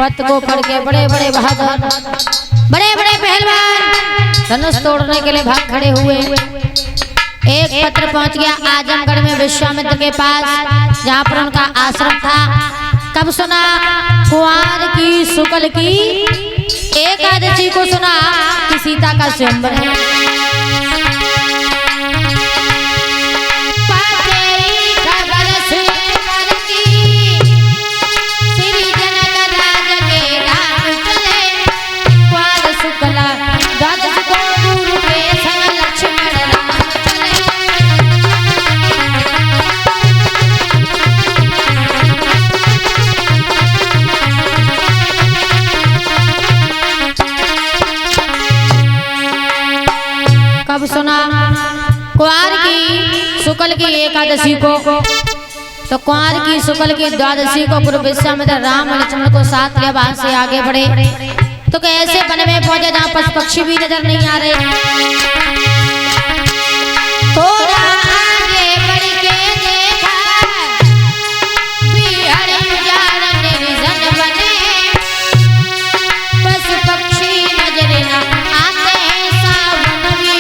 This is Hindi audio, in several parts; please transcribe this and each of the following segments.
पत को पढ़ के बड़े बड़े बहादुर, बड़े बड़े पहलवान धनुष तोड़ने के लिए भाग खड़े हुए। एक पत्र पहुंच गया आजमगढ़ में विश्वामित्र के पास, जहां पर उनका आश्रम था। कब सुना? कुंवार की शुक्ल की एकादशी को सुना कि सीता का स्वयंवर है। कब सुना? कुंवार की शुक्ल की एकादशी को। तो कुंवार की शुक्ल की द्वादशी को पूर्व विश्वामित्र राम और लक्ष्मण को साथ ले वहां से आगे बढ़े। तो कैसे वन में पहुंचे जहां पशु पक्षी भी नजर नहीं आ रहे। थोड़ा आगे बढ़ के देखा निर्जन बने, पशु पक्षी नजर न आते, सावन भी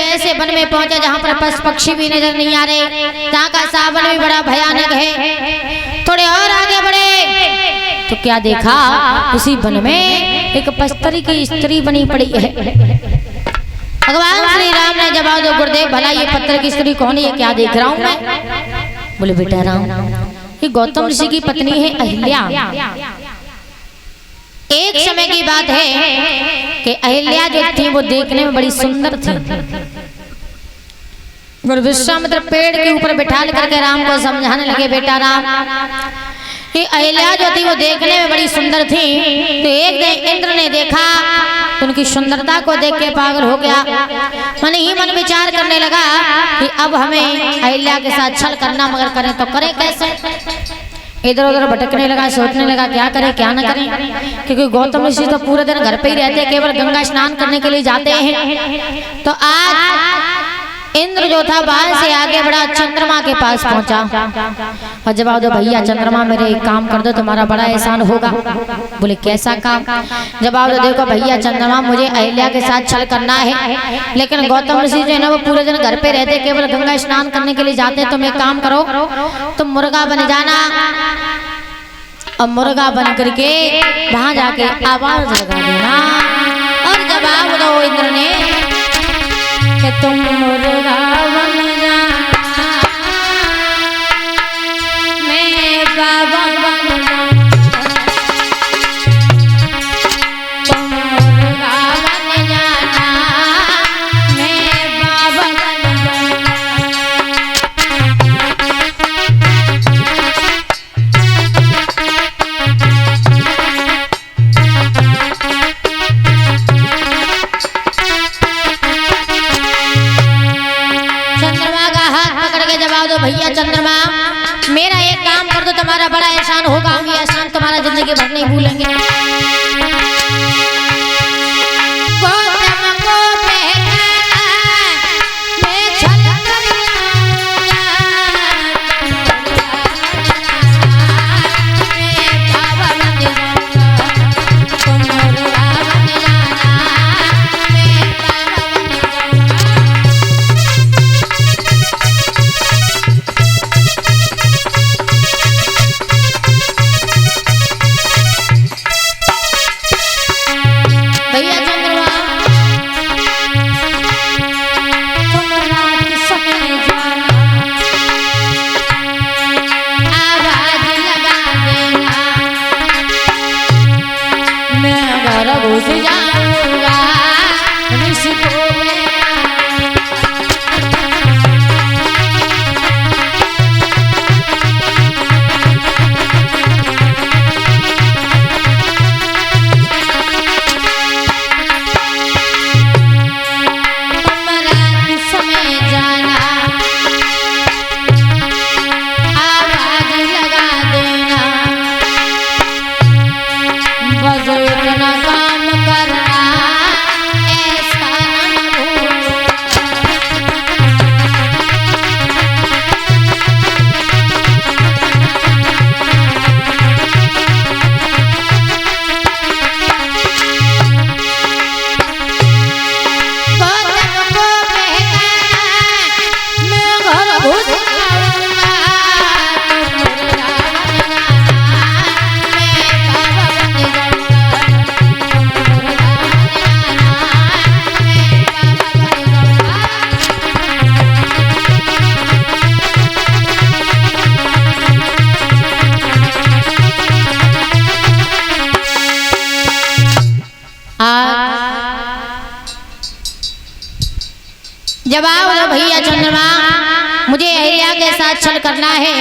ऐसे वन में पहुंचे जहां पर पशु पक्षी भी नजर नहीं आ रहे, जहां का सावन भी बड़ा भयानक है। थोड़े और आगे बढ़े तो क्या देखा? उसी वन में एक पस्तरी की स्त्री बनी पड़ी है। भगवान श्री राम ने जवाब दो, गुरुदेव भला ये पत्थर की स्त्री कौन है? ये क्या देख रहा हूं मैं? बोले बेटा राम, ये गौतम ऋषि की पत्नी है अहिल्या। एक समय की बात है कि अहिल्या जो थी वो देखने में बड़ी सुंदर थी। और विश्वामित्र पेड़ के ऊपर बिठा करके राम को समझाने लगे, बेटा राम, ये अहिल्या जो थी वो देखने में बड़ी सुंदर थी। तो एक दिन इंद्र ने देखा तो उनकी सुंदरता को देख के पागल हो गया। मन ही मन विचार करने लगा कि अब हमें अहिल्या के साथ छल करना, मगर करें तो करें कैसे। इधर उधर भटकने लगा, सोचने लगा क्या करें क्या न करें, क्योंकि गौतम ऋषि तो पूरे दिन घर पे ही रहते, केवल गंगा स्नान करने के लिए जाते हैं। तो आज इंद्र जो था बाहर से आगे बढ़ा, चंद्रमा के पास पहुंचा और जवाब दो, भैया चंद्रमा मेरे एक काम कर दो, तुम्हारा बड़ा एहसान होगा। बोले कैसा काम? जवाब दो, देखो भैया चंद्रमा, मुझे अहिल्या के साथ छल करना है, लेकिन गौतम ऋषि जो है ना वो पूरे दिन घर पे रहते, केवल गंगा स्नान करने के लिए जाते। तुम एक काम करो, तुम मुर्गा बन जाना और मुर्गा बन करके वहां जाके आवाज लगा देना। और जवाब दो इंद्र ने कि तुम मुर्गा बन जाना, मैं बाबा बन जाना। तुम मुर्गा बन जाना, मैं बाबा बन जाना। भैया चंद्रमा, मेरा एक काम कर दो, तुम्हारा बड़ा एहसान होगा, ये एहसान तुम्हारा जिंदगी भर नहीं भूलेंगे। जवाब दो भैया चंद्रमा, मुझे अहिल्या के साथ छल करना है।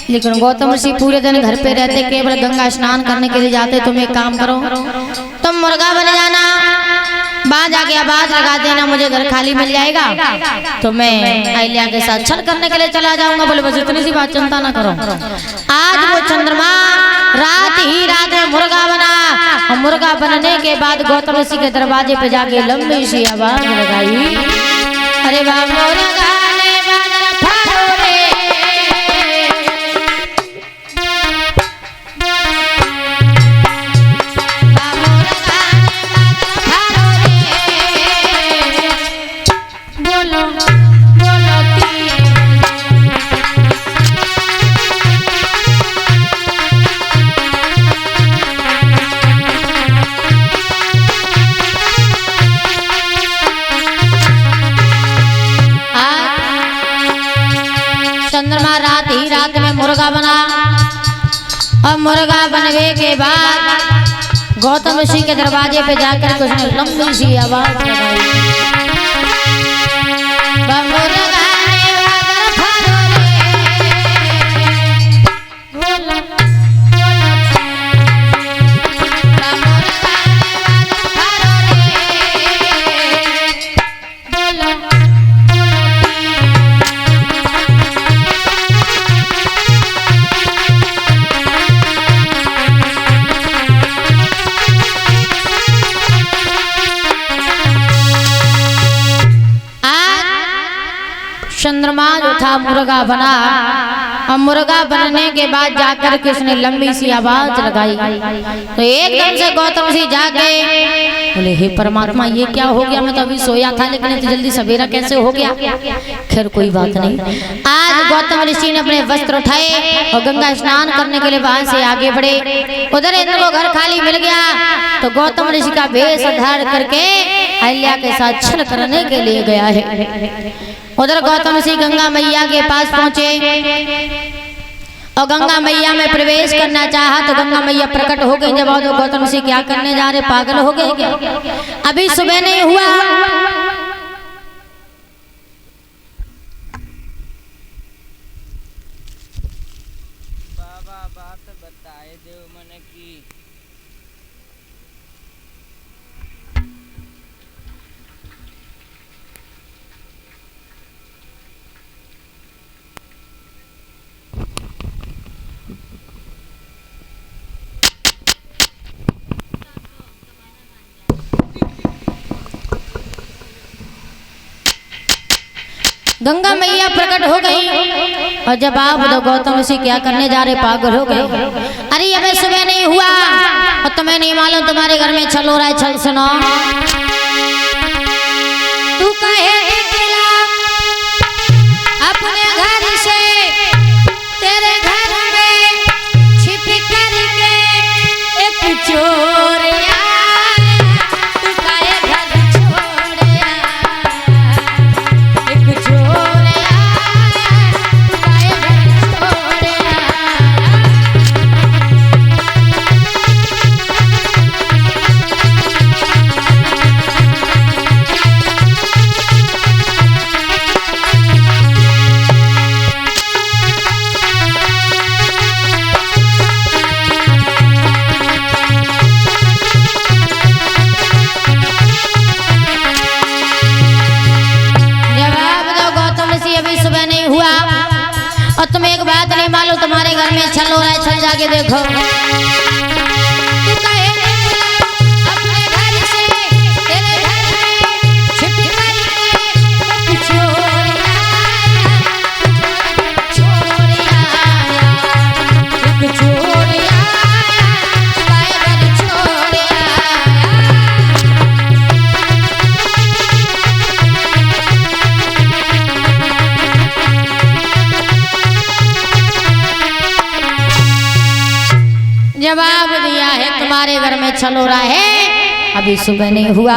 लेकिन गौतम ऋषि पूरे दिन घर पे रहते, केवल गंगा स्नान करने के लिए जाते। तुम एक काम करो, तुम मुर्गा बन जाना, वहां जाके आवाज लगा देना, मुझे घर खाली मिल जाएगा तो मैं अहिल्या के साथ छल करने के लिए चला जाऊंगा। बोले बस इतनी सी बात, चिंता ना करो। आज वो चंद्रमा रात ही रात में मुर्गा बना, और मुर्गा बनने के बाद गौतम ऋषि के दरवाजे पे जाके लंबी सी आवाज लगाई, अरे वाह मुर्गा ने बादल फाड़ो रे, चंद्रमा रात ही रात में मुर्गा बना, और मुर्गा बनने के बाद गौतम ऋषि के दरवाजे पे जाकर कुछ ने लंबी सी आवाज लगाई, चंद्रमा जो था मुर्गा बना, और मुर्गा बनने के बाद जाकर के उसने लंबी सी आवाज लगाई, तो एकदम से गौतम ऋषि जाके बोले हे परमात्मा ये क्या हो गया, मैं तो अभी सोया था लेकिन इतनी जल्दी सवेरा कैसे हो गया। खैर कोई बात नहीं। आज गौतम ऋषि ने अपने वस्त्र उठाए और गंगा स्नान करने के लिए वहां से आगे बढ़े। उधर इंद्र को घर खाली मिल गया, तो गौतम ऋषि का वेश धारण करके अहिल्या के साथ छल करने के लिए गया है। उधर गौतम ऋषि गंगा मैया के पास पहुंचे और गंगा मैया में प्रवेश करना चाहा, तो गंगा मैया प्रकट हो गई। जब गौतम ऋषि क्या करने जा रहे, पागल हो गए क्या? अभी सुबह नहीं हुआ, बाबा बात बताए देव मन की। गंगा मैया प्रकट हो गई और जब आप तो गौतम ऋषि क्या करने जा रहे, पागल हो गए। अरे अबे सुबह नहीं हुआ और तुम्हें नहीं मालूम तुम्हारे घर में छल हो रहा है। छल सुनो, तू कहे निकला अपने घर से, तेरे घर में छिप करके एक चोर आया, तू कहे घर छोड़ आया, एक चोर आया, तू कहे घर छोड़ आया। और तुम्हें एक बात नहीं मालूम, तुम्हारे घर में छल हो रहा है। छल जाके देखो, तू कहे अपने घर से, तेरे घर में छिप करके चोर आया, चोर आया, एक चोर आया, तुम्हारे घर चोर आया। जवाब दिया है तुम्हारे घर में छल हो रहा है, अभी सुबह नहीं हुआ।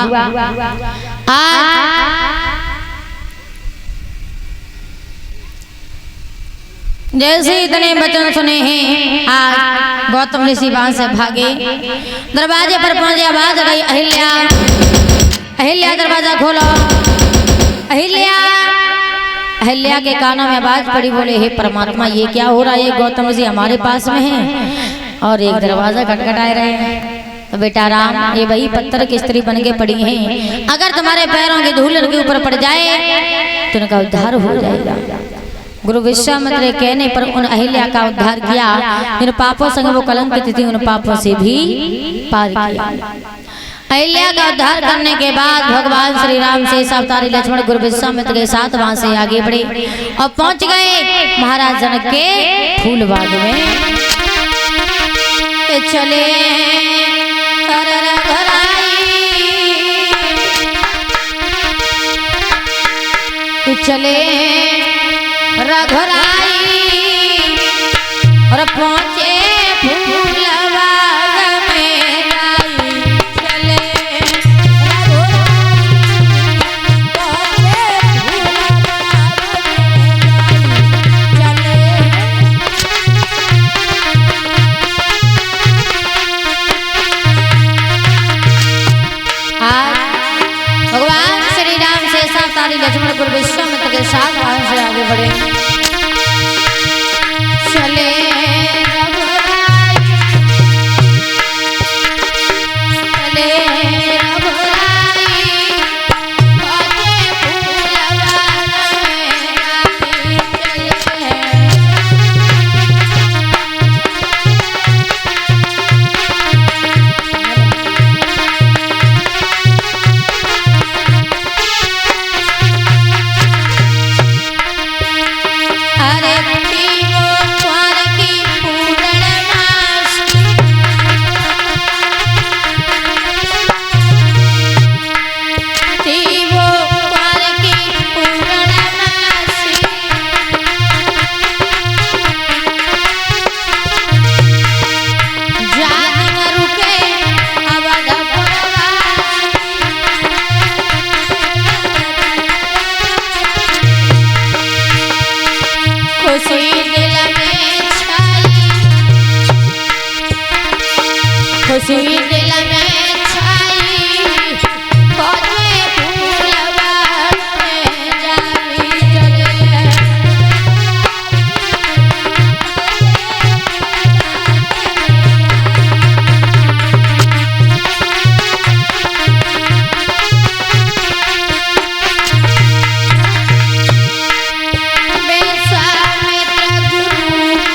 जैसे इतने वचन सुने हैं, आज गौतम ऋषि वहां से भागे, दरवाजे पर पहुंचे, आवाज गई अहिल्या, अहिल्या दरवाजा खोलो। अहिल्या अहिल्या के कानों में आवाज पड़ी, बोले हे परमात्मा ये क्या हो रहा है, गौतम जी हमारे पास में है और एक दरवाजा खटखटा रहे हैं। तो बेटा राम ये वही पत्थर की स्त्री बन के पड़ी हैं, अगर तुम्हारे पैरों की धूल के ऊपर पड़ जाए तो उनका उद्धार हो जाएगा। गुरु विश्वामित्र के कहने पर उन अहिल्या का उद्धार किया, जिन पापों संग वो कलंकित थी उन पापों से भी पार किया। अहिल्या का उद्धार करने के बाद भगवान श्री राम से अवतारी लक्ष्मण गुरु विश्वामित्र के साथ वहां से आगे बढ़े और पहुंच गए महाराज जनक के फूलबाग में। चले चले रघुराई और पहुंचे फूलबाग में आई। चले भगवान श्री राम से सावतारी लक्ष्मण गुरु विश्वामित्र के साथ वहां से आगे बढ़े। चले रघुराई चले रघुराई पहुंचे फूलबाग में आई। चले अरे तीवो द्वार की पूरणमासी तीवो द्वार की पूरणमासी जान रुके अवधपुरवासी खुशी दिल में छाई खुशी दिल में छाई पहुंचे फूलबाग में जाई। चले विश्वामित्र गुरु के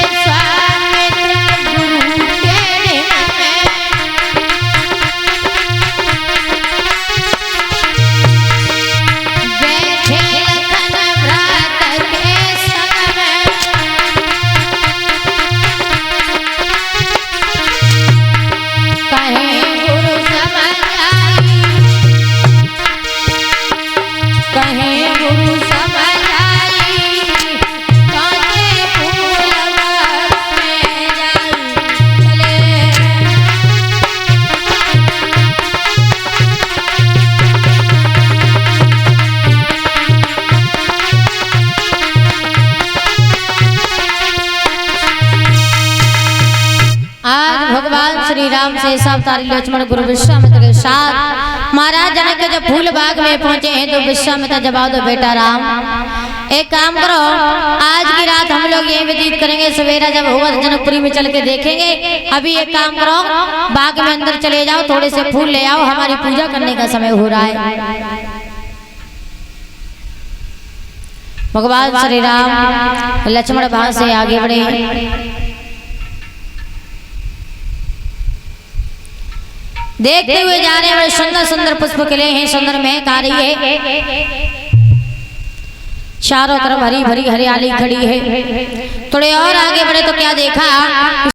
विश्वामित्र गुरु के बैठे लखन भ्रात के संग में कहीं गुरु समझ आई कहीं गुरु समझ आई पहुंचे फूलबाग में जाई। चले आज भगवान श्री राम से अवतारी लक्ष्मण गुरु विश्वामित्र के साथ महाराज जनक के जब फूल बाग में पहुंचे हैं तो विश्वामित्र जवाब दो बेटा राम एक काम करो आज की रात हम लोग यही व्यतीत करेंगे, सवेरा जब होगा तो जनकपुरी में चल के देखेंगे। अभी एक काम करो बाग में अंदर चले जाओ, थोड़े से फूल ले आओ, हमारी पूजा करने का समय हो रहा है। भगवान श्री राम लक्ष्मण वहां से आगे बढ़े। देखते हुए जा रहे हैं, सुंदर सुंदर पुष्प खिले हैं, सुंदर महक आ रही है, चारों तरफ हरी भरी हरियाली खड़ी है। थोड़े और आगे बढ़े तो क्या देखा